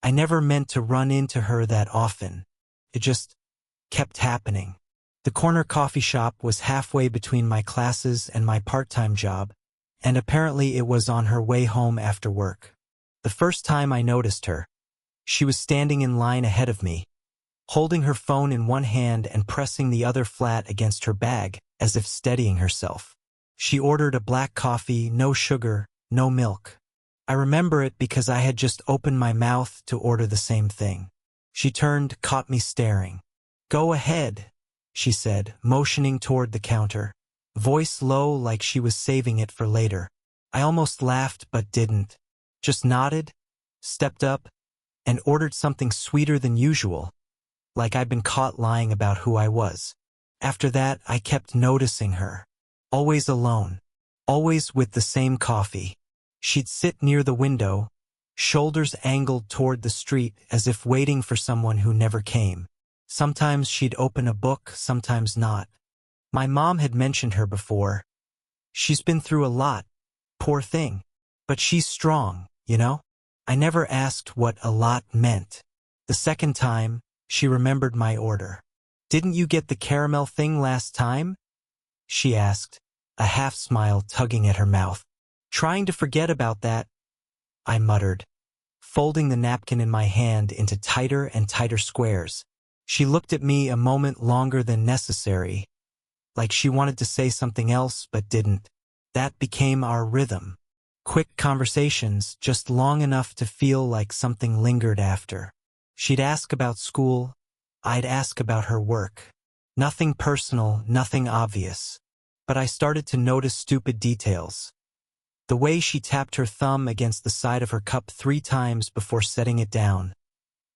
I never meant to run into her that often. It just kept happening. The corner coffee shop was halfway between my classes and my part-time job, and apparently it was on her way home after work. The first time I noticed her, she was standing in line ahead of me, holding her phone in one hand and pressing the other flat against her bag, as if steadying herself. She ordered a black coffee, no sugar, no milk. I remember it because I had just opened my mouth to order the same thing. She turned, caught me staring. "Go ahead," she said, motioning toward the counter, voice low like she was saving it for later. I almost laughed but didn't. Just nodded, stepped up, and ordered something sweeter than usual, like I'd been caught lying about who I was. After that, I kept noticing her. Always alone. Always with the same coffee. She'd sit near the window, shoulders angled toward the street as if waiting for someone who never came. Sometimes she'd open a book, sometimes not. My mom had mentioned her before. She's been through a lot, poor thing. But she's strong, you know? I never asked what a lot meant. The second time, she remembered my order. "Didn't you get the caramel thing last time?" she asked, a half-smile tugging at her mouth. "Trying to forget about that," I muttered, folding the napkin in my hand into tighter and tighter squares. She looked at me a moment longer than necessary, like she wanted to say something else but didn't. That became our rhythm. Quick conversations, just long enough to feel like something lingered after. She'd ask about school, I'd ask about her work. Nothing personal, nothing obvious. But I started to notice stupid details. The way she tapped her thumb against the side of her cup 3 times before setting it down.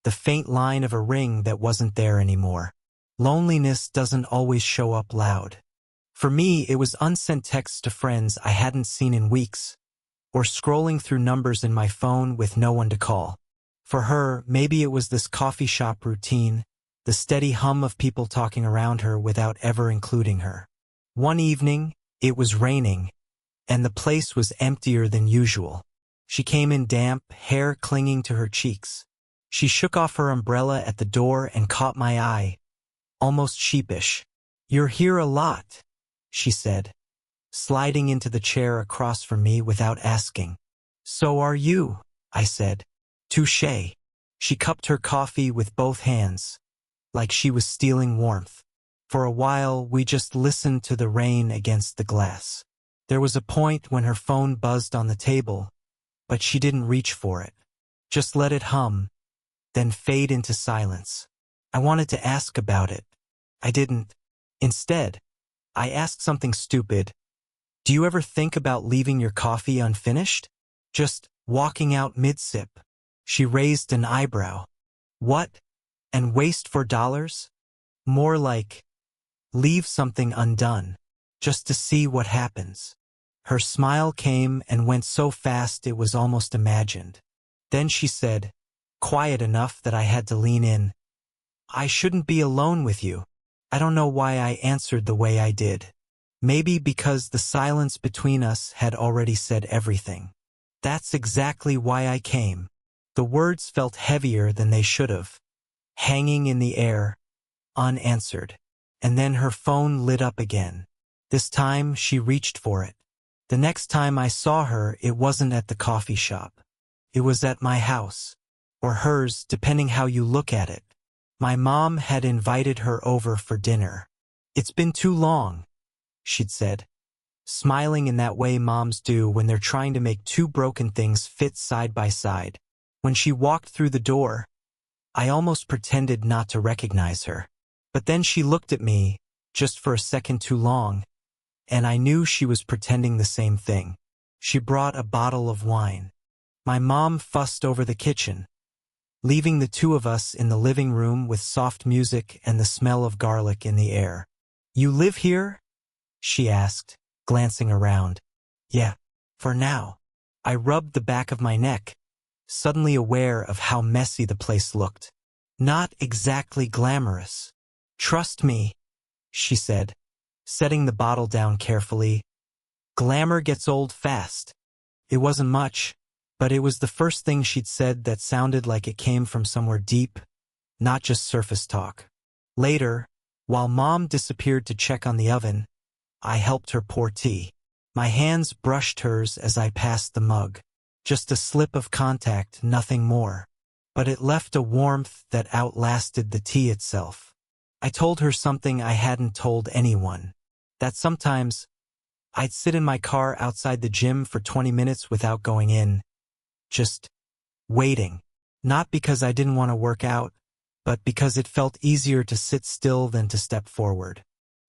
The faint line of a ring that wasn't there anymore. Loneliness doesn't always show up loud. For me, it was unsent texts to friends I hadn't seen in weeks, or scrolling through numbers in my phone with no one to call. For her, maybe it was this coffee shop routine, the steady hum of people talking around her without ever including her. One evening, it was raining, and the place was emptier than usual. She came in damp, hair clinging to her cheeks. She shook off her umbrella at the door and caught my eye, almost sheepish. "You're here a lot," she said, sliding into the chair across from me without asking. "So are you," I said. "Touché." She cupped her coffee with both hands, like she was stealing warmth. For a while, we just listened to the rain against the glass. There was a point when her phone buzzed on the table, but she didn't reach for it. Just let it hum, then fade into silence. I wanted to ask about it. I didn't. Instead, I asked something stupid. "Do you ever think about leaving your coffee unfinished? Just walking out mid-sip?" She raised an eyebrow. "What? And waste $4? More like, leave something undone, just to see what happens." Her smile came and went so fast it was almost imagined. Then she said, quiet enough that I had to lean in, "I shouldn't be alone with you." I don't know why I answered the way I did. Maybe because the silence between us had already said everything. "That's exactly why I came." The words felt heavier than they should have, hanging in the air, unanswered. And then her phone lit up again. This time she reached for it. The next time I saw her, it wasn't at the coffee shop. It was at my house. Or hers, depending how you look at it. My mom had invited her over for dinner. "It's been too long," she'd said, smiling in that way moms do when they're trying to make 2 broken things fit side by side. When she walked through the door, I almost pretended not to recognize her. But then she looked at me, just for a second too long, and I knew she was pretending the same thing. She brought a bottle of wine. My mom fussed over the kitchen, leaving the 2 of us in the living room with soft music and the smell of garlic in the air. "You live here?" she asked, glancing around. "Yeah, for now." I rubbed the back of my neck, suddenly aware of how messy the place looked. Not exactly glamorous. "Trust me," she said, setting the bottle down carefully. "Glamour gets old fast." It wasn't much, But it was the first thing she'd said that sounded like it came from somewhere deep, not just surface talk. Later, while Mom disappeared to check on the oven, I helped her pour tea. My hands brushed hers as I passed the mug. Just a slip of contact, nothing more. But it left a warmth that outlasted the tea itself. I told her something I hadn't told anyone. That sometimes I'd sit in my car outside the gym for 20 minutes without going in, just waiting. Not because I didn't want to work out, but because it felt easier to sit still than to step forward.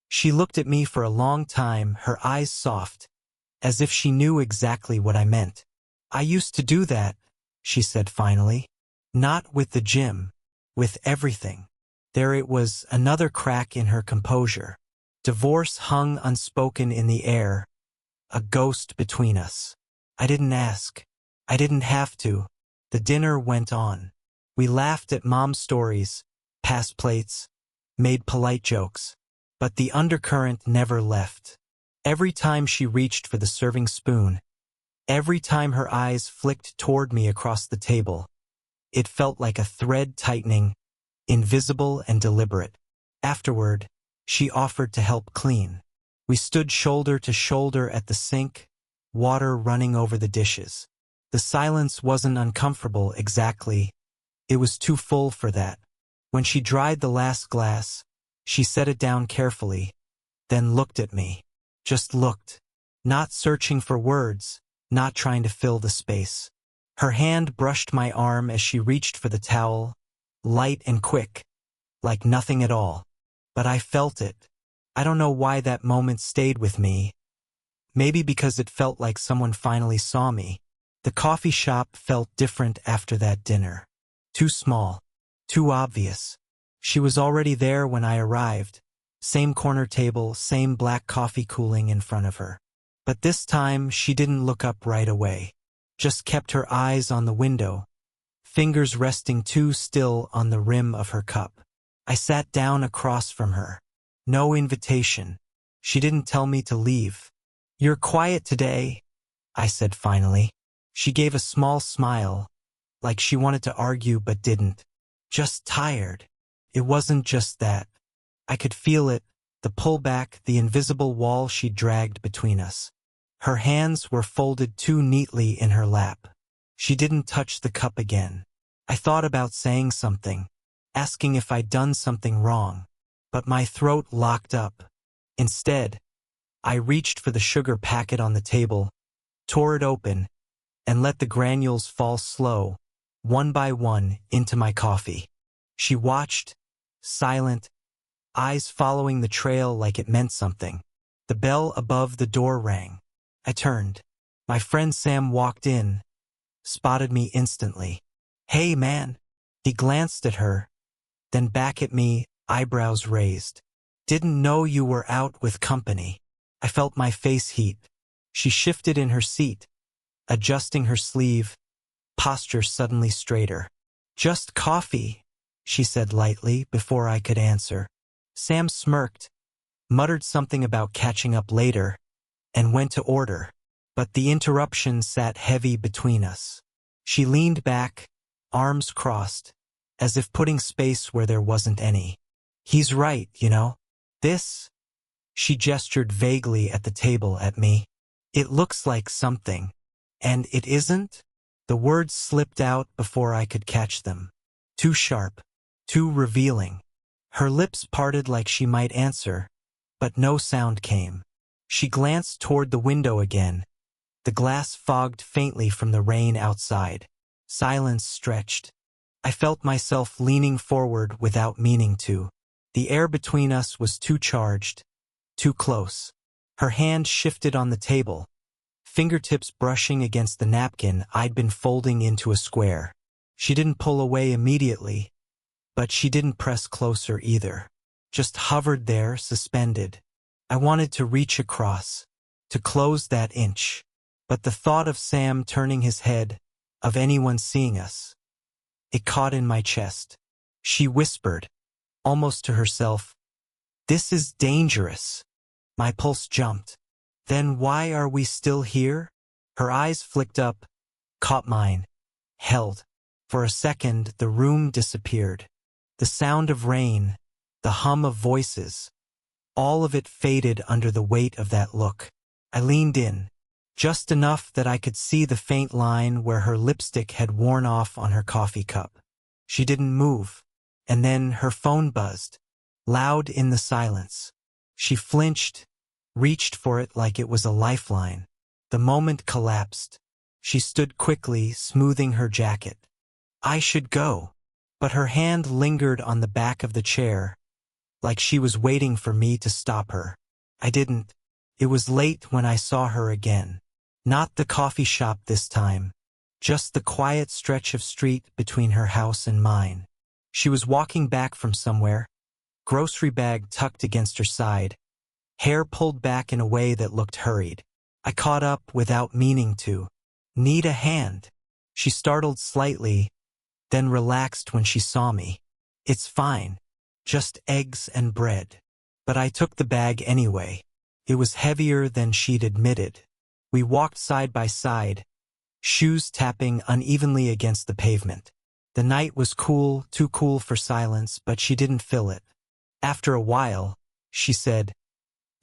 She looked at me for a long time, her eyes soft, as if she knew exactly what I meant. I used to do that, she said finally. Not with the gym, with everything. There it was, another crack in her composure. Divorce hung unspoken in the air, a ghost between us. I didn't ask. I didn't have to. The dinner went on. We laughed at Mom's stories, passed plates, made polite jokes. But the undercurrent never left. Every time she reached for the serving spoon, every time her eyes flicked toward me across the table, it felt like a thread tightening, invisible and deliberate. Afterward, she offered to help clean. We stood shoulder to shoulder at the sink, water running over the dishes. The silence wasn't uncomfortable exactly. It was too full for that. When she dried the last glass, she set it down carefully, then looked at me. Just looked. Not searching for words, not trying to fill the space. Her hand brushed my arm as she reached for the towel, light and quick, like nothing at all. But I felt it. I don't know why that moment stayed with me. Maybe because it felt like someone finally saw me. The coffee shop felt different after that dinner. Too small. Too obvious. She was already there when I arrived. Same corner table, same black coffee cooling in front of her. But this time, she didn't look up right away. Just kept her eyes on the window, fingers resting too still on the rim of her cup. I sat down across from her. No invitation. She didn't tell me to leave. "You're quiet today," I said finally. She gave a small smile, like she wanted to argue but didn't. "Just tired." It wasn't just that. I could feel it, the pullback, the invisible wall she dragged between us. Her hands were folded too neatly in her lap. She didn't touch the cup again. I thought about saying something, asking if I'd done something wrong, but my throat locked up. Instead, I reached for the sugar packet on the table, tore it open, and let the granules fall slow, one by one, into my coffee. She watched, silent, eyes following the trail like it meant something. The bell above the door rang. I turned. My friend Sam walked in, spotted me instantly. "Hey, man." He glanced at her, then back at me, eyebrows raised. "Didn't know you were out with company." I felt my face heat. She shifted in her seat, adjusting her sleeve, posture suddenly straighter. "Just coffee," she said lightly before I could answer. Sam smirked, muttered something about catching up later, and went to order. But the interruption sat heavy between us. She leaned back, arms crossed, as if putting space where there wasn't any. "He's right, you know. This?" She gestured vaguely at the table at me. "It looks like something. And it isn't?" The words slipped out before I could catch them. Too sharp. Too revealing. Her lips parted like she might answer, but no sound came. She glanced toward the window again, the glass fogged faintly from the rain outside. Silence stretched. I felt myself leaning forward without meaning to. The air between us was too charged, too close. Her hand shifted on the table, fingertips brushing against the napkin I'd been folding into a square. She didn't pull away immediately, but she didn't press closer either. Just hovered there, suspended. I wanted to reach across, to close that inch. But the thought of Sam turning his head, of anyone seeing us, it caught in my chest. She whispered, almost to herself, "This is dangerous." My pulse jumped. "Then why are we still here?" Her eyes flicked up, caught mine, held. For a second, the room disappeared. The sound of rain, the hum of voices, all of it faded under the weight of that look. I leaned in, just enough that I could see the faint line where her lipstick had worn off on her coffee cup. She didn't move, and then her phone buzzed, loud in the silence. She flinched, reached for it like it was a lifeline. The moment collapsed. She stood quickly, smoothing her jacket. I should go, but her hand lingered on the back of the chair, like she was waiting for me to stop her. I didn't. It was late when I saw her again. Not the coffee shop this time, just the quiet stretch of street between her house and mine. She was walking back from somewhere, grocery bag tucked against her side, hair pulled back in a way that looked hurried. I caught up without meaning to. Need a hand? She startled slightly, then relaxed when she saw me. It's fine. Just eggs and bread. But I took the bag anyway. It was heavier than she'd admitted. We walked side by side, shoes tapping unevenly against the pavement. The night was cool, too cool for silence, but she didn't feel it. After a while, she said,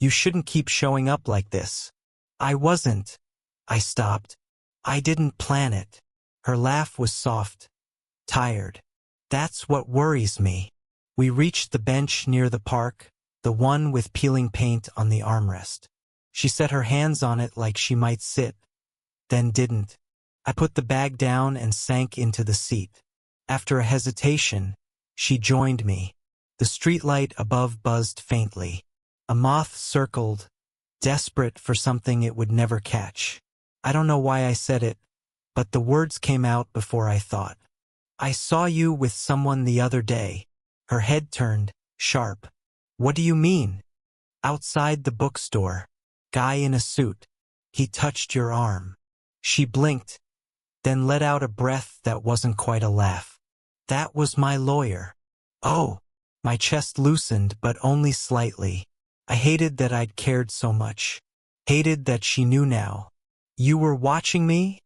"You shouldn't keep showing up like this." I wasn't. I stopped. I didn't plan it. Her laugh was soft, tired. That's what worries me. We reached the bench near the park, the one with peeling paint on the armrest. She set her hands on it like she might sit, then didn't. I put the bag down and sank into the seat. After a hesitation, she joined me. The streetlight above buzzed faintly. A moth circled, desperate for something it would never catch. I don't know why I said it, but the words came out before I thought. I saw you with someone the other day. Her head turned, sharp. What do you mean? Outside the bookstore. Guy in a suit. He touched your arm. She blinked, then let out a breath that wasn't quite a laugh. That was my lawyer. Oh, my chest loosened, but only slightly. I hated that I'd cared so much. Hated that she knew now. You were watching me?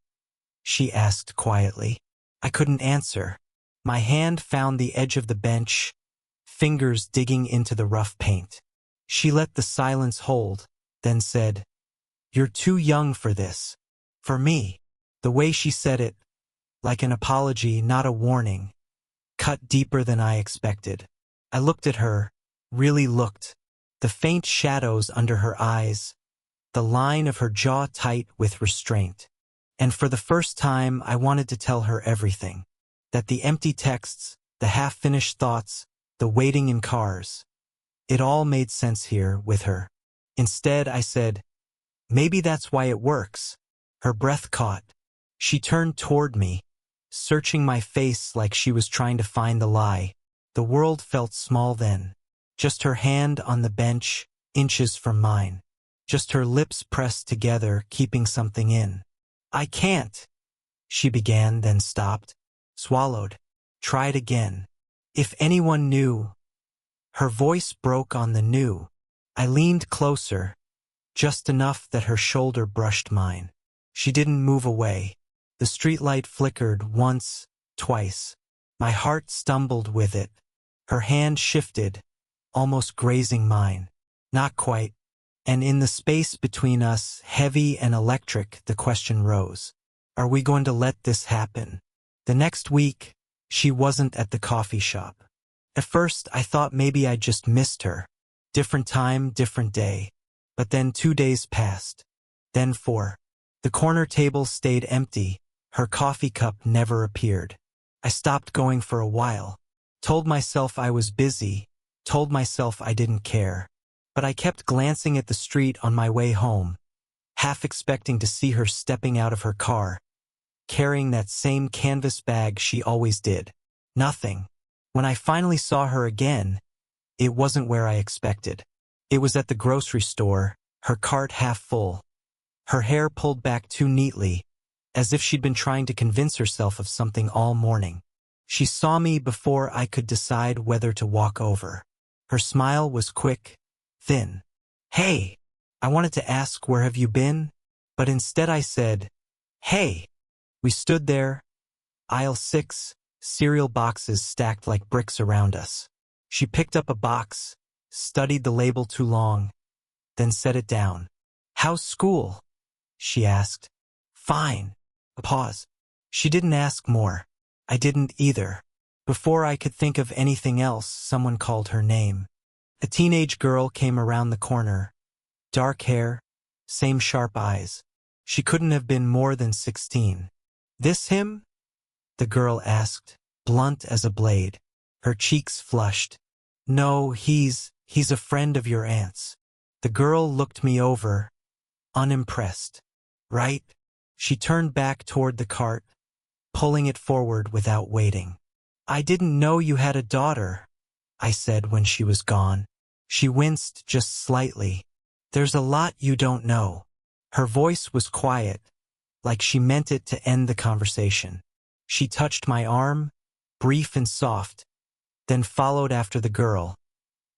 She asked quietly. I couldn't answer. My hand found the edge of the bench, fingers digging into the rough paint. She let the silence hold, then said, "You're too young for this." For me. The way she said it, like an apology, not a warning, cut deeper than I expected. I looked at her, really looked. The faint shadows under her eyes, the line of her jaw tight with restraint. And for the first time, I wanted to tell her everything. That the empty texts, the half-finished thoughts, the waiting in cars, it all made sense here with her. Instead, I said, "Maybe that's why it works." Her breath caught. She turned toward me, searching my face like she was trying to find the lie. The world felt small then. Just her hand on the bench, inches from mine. Just her lips pressed together, keeping something in. I can't, she began, then stopped, swallowed, tried again. If anyone knew. Her voice broke on the new. I leaned closer, just enough that her shoulder brushed mine. She didn't move away. The streetlight flickered once, twice. My heart stumbled with it. Her hand shifted, almost grazing mine. Not quite. And in the space between us, heavy and electric, the question rose. Are we going to let this happen? The next week, she wasn't at the coffee shop. At first, I thought maybe I just missed her. Different time, different day. But then 2 days passed. Then 4. The corner table stayed empty. Her coffee cup never appeared. I stopped going for a while. Told myself I was busy. Told myself I didn't care. But I kept glancing at the street on my way home, half expecting to see her stepping out of her car, carrying that same canvas bag she always did. Nothing. When I finally saw her again, it wasn't where I expected. It was at the grocery store, her cart half full, her hair pulled back too neatly, as if she'd been trying to convince herself of something all morning. She saw me before I could decide whether to walk over. Her smile was quick, thin. Hey, I wanted to ask, where have you been? But instead I said, hey. We stood there, aisle 6, cereal boxes stacked like bricks around us. She picked up a box, studied the label too long, then set it down. "How's school?" she asked. "Fine." A pause. She didn't ask more. I didn't either. Before I could think of anything else, someone called her name. A teenage girl came around the corner. Dark hair, same sharp eyes. She couldn't have been more than 16. "This him?" the girl asked, blunt as a blade. Her cheeks flushed. "No, he's a friend of your aunt's." The girl looked me over, unimpressed. "Right?" She turned back toward the cart, pulling it forward without waiting. "I didn't know you had a daughter," I said when she was gone. She winced just slightly. "There's a lot you don't know." Her voice was quiet, like she meant it to end the conversation. She touched my arm, brief and soft, then followed after the girl,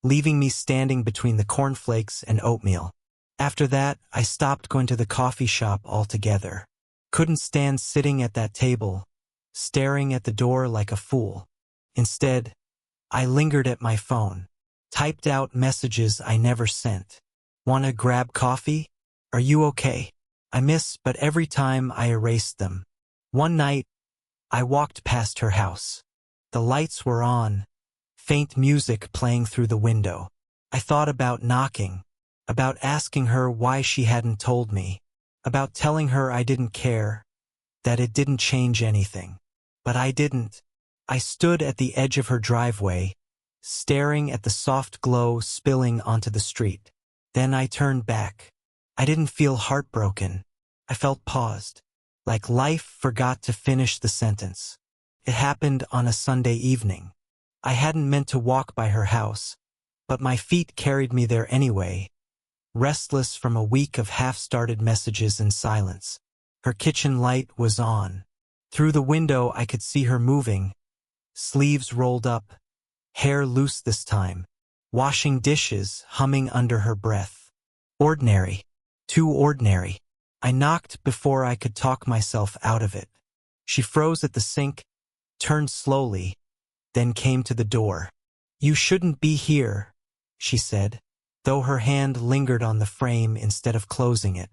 leaving me standing between the cornflakes and oatmeal. After that, I stopped going to the coffee shop altogether. Couldn't stand sitting at that table, staring at the door like a fool. Instead, I lingered at my phone, typed out messages I never sent. "Wanna grab coffee? Are you okay?" I miss, but every time I erased them. One night, I walked past her house. The lights were on, faint music playing through the window. I thought about knocking, about asking her why she hadn't told me, about telling her I didn't care, that it didn't change anything. But I didn't. I stood at the edge of her driveway, staring at the soft glow spilling onto the street. Then I turned back. I didn't feel heartbroken. I felt paused, like life forgot to finish the sentence. It happened on a Sunday evening. I hadn't meant to walk by her house, but my feet carried me there anyway, restless from a week of half-started messages and silence. Her kitchen light was on. Through the window I could see her moving, sleeves rolled up, hair loose this time, washing dishes, humming under her breath. Ordinary. Too ordinary. I knocked before I could talk myself out of it. She froze at the sink, turned slowly, then came to the door. "You shouldn't be here," she said, though her hand lingered on the frame instead of closing it.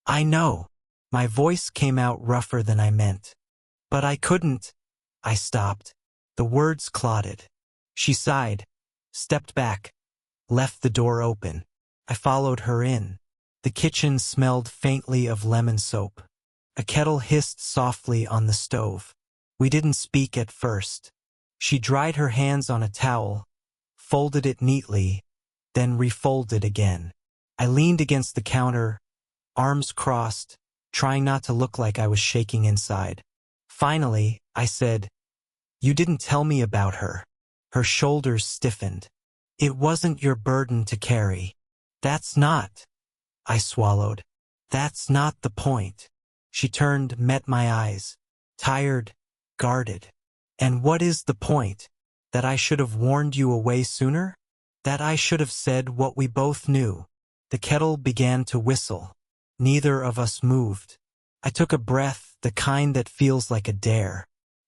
"I know." My voice came out rougher than I meant. "But I couldn't." I stopped. The words clotted. She sighed, stepped back, left the door open. I followed her in. The kitchen smelled faintly of lemon soap. A kettle hissed softly on the stove. We didn't speak at first. She dried her hands on a towel, folded it neatly, then refolded again. I leaned against the counter, arms crossed, trying not to look like I was shaking inside. Finally, I said, "You didn't tell me about her." Her shoulders stiffened. "It wasn't your burden to carry." "That's not." I swallowed. "That's not the point." She turned, met my eyes. Tired, guarded. "And what is the point? That I should have warned you away sooner? That I should have said what we both knew?" The kettle began to whistle. Neither of us moved. I took a breath, the kind that feels like a dare.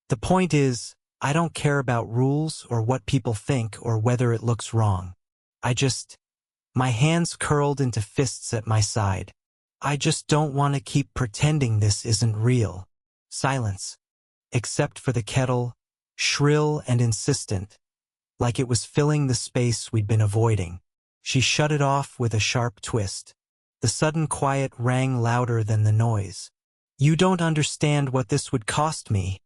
"The point is, I don't care about rules or what people think or whether it looks wrong. My hands curled into fists at my side. I just don't want to keep pretending this isn't real." Silence. Except for the kettle, shrill and insistent, like it was filling the space we'd been avoiding. She shut it off with a sharp twist. The sudden quiet rang louder than the noise. "You don't understand what this would cost me,"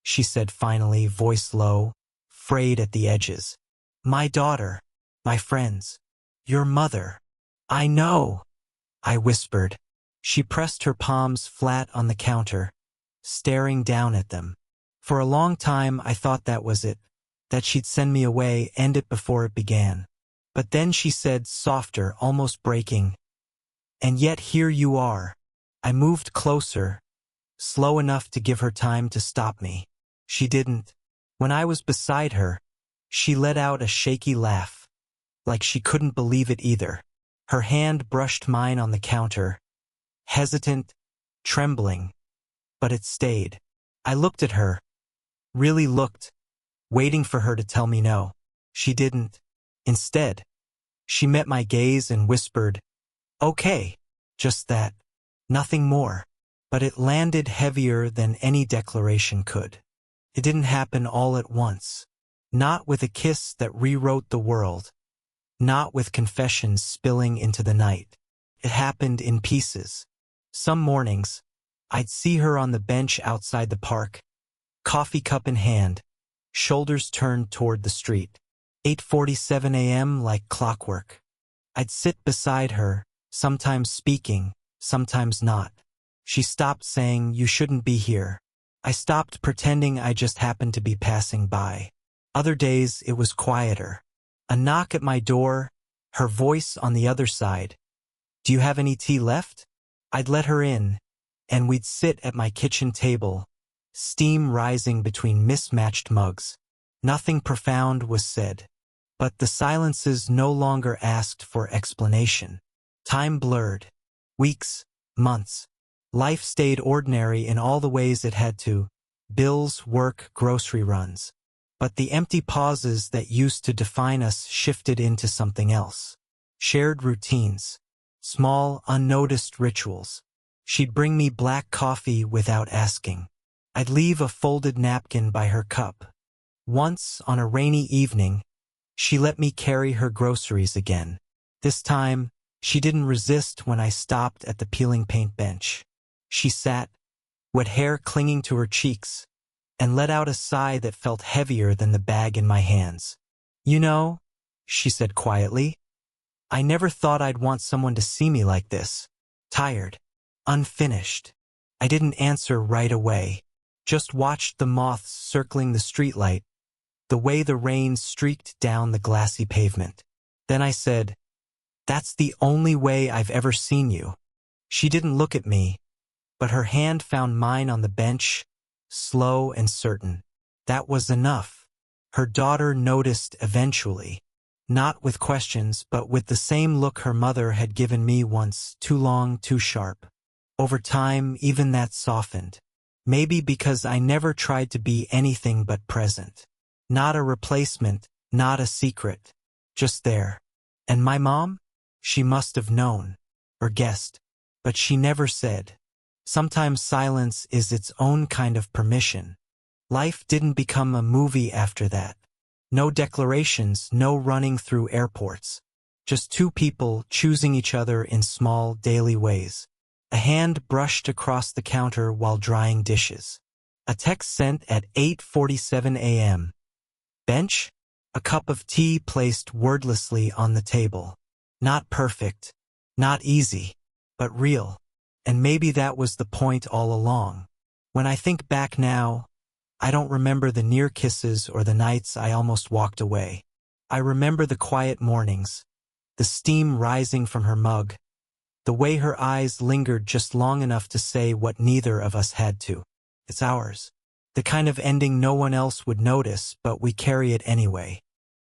she said finally, voice low, frayed at the edges. "My daughter, my friends, your mother." "I know," I whispered. She pressed her palms flat on the counter, staring down at them. For a long time I thought that was it, that she'd send me away, end it before it began. But then she said, softer, almost breaking, "And yet here you are." I moved closer, slow enough to give her time to stop me. She didn't. When I was beside her, she let out a shaky laugh, like she couldn't believe it either. Her hand brushed mine on the counter, hesitant, trembling, but it stayed. I looked at her, really looked, waiting for her to tell me no. She didn't. Instead, she met my gaze and whispered, "Okay." Just that. Nothing more. But it landed heavier than any declaration could. It didn't happen all at once. Not with a kiss that rewrote the world. Not with confessions spilling into the night. It happened in pieces. Some mornings, I'd see her on the bench outside the park, coffee cup in hand, shoulders turned toward the street. 8:47 a.m. like clockwork. I'd sit beside her, sometimes speaking, sometimes not. She stopped saying, "You shouldn't be here." I stopped pretending I just happened to be passing by. Other days it was quieter. A knock at my door, her voice on the other side. "Do you have any tea left?" I'd let her in, and we'd sit at my kitchen table, steam rising between mismatched mugs. Nothing profound was said. But the silences no longer asked for explanation. Time blurred. Weeks, months. Life stayed ordinary in all the ways it had to. Bills, work, grocery runs. But the empty pauses that used to define us shifted into something else. Shared routines. Small, unnoticed rituals. She'd bring me black coffee without asking. I'd leave a folded napkin by her cup. Once, on a rainy evening, she let me carry her groceries again. This time, she didn't resist when I stopped at the peeling paint bench. She sat, wet hair clinging to her cheeks, and let out a sigh that felt heavier than the bag in my hands. "You know," she said quietly, "I never thought I'd want someone to see me like this. Tired. Unfinished." I didn't answer right away. Just watched the moths circling the streetlight, the way the rain streaked down the glassy pavement. Then I said, "That's the only way I've ever seen you." She didn't look at me, but her hand found mine on the bench, slow and certain. That was enough. Her daughter noticed eventually, not with questions, but with the same look her mother had given me once, too long, too sharp. Over time, even that softened. Maybe because I never tried to be anything but present. Not a replacement, not a secret. Just there. And my mom? She must have known, or guessed, but she never said. Sometimes silence is its own kind of permission. Life didn't become a movie after that. No declarations, no running through airports. Just two people choosing each other in small, daily ways. A hand brushed across the counter while drying dishes. A text sent at 8:47 a.m. Bench? A cup of tea placed wordlessly on the table. Not perfect, not easy, but real. And maybe that was the point all along. When I think back now, I don't remember the near kisses or the nights I almost walked away. I remember the quiet mornings, the steam rising from her mug, the way her eyes lingered just long enough to say what neither of us had to. It's ours. The kind of ending no one else would notice, but we carry it anyway.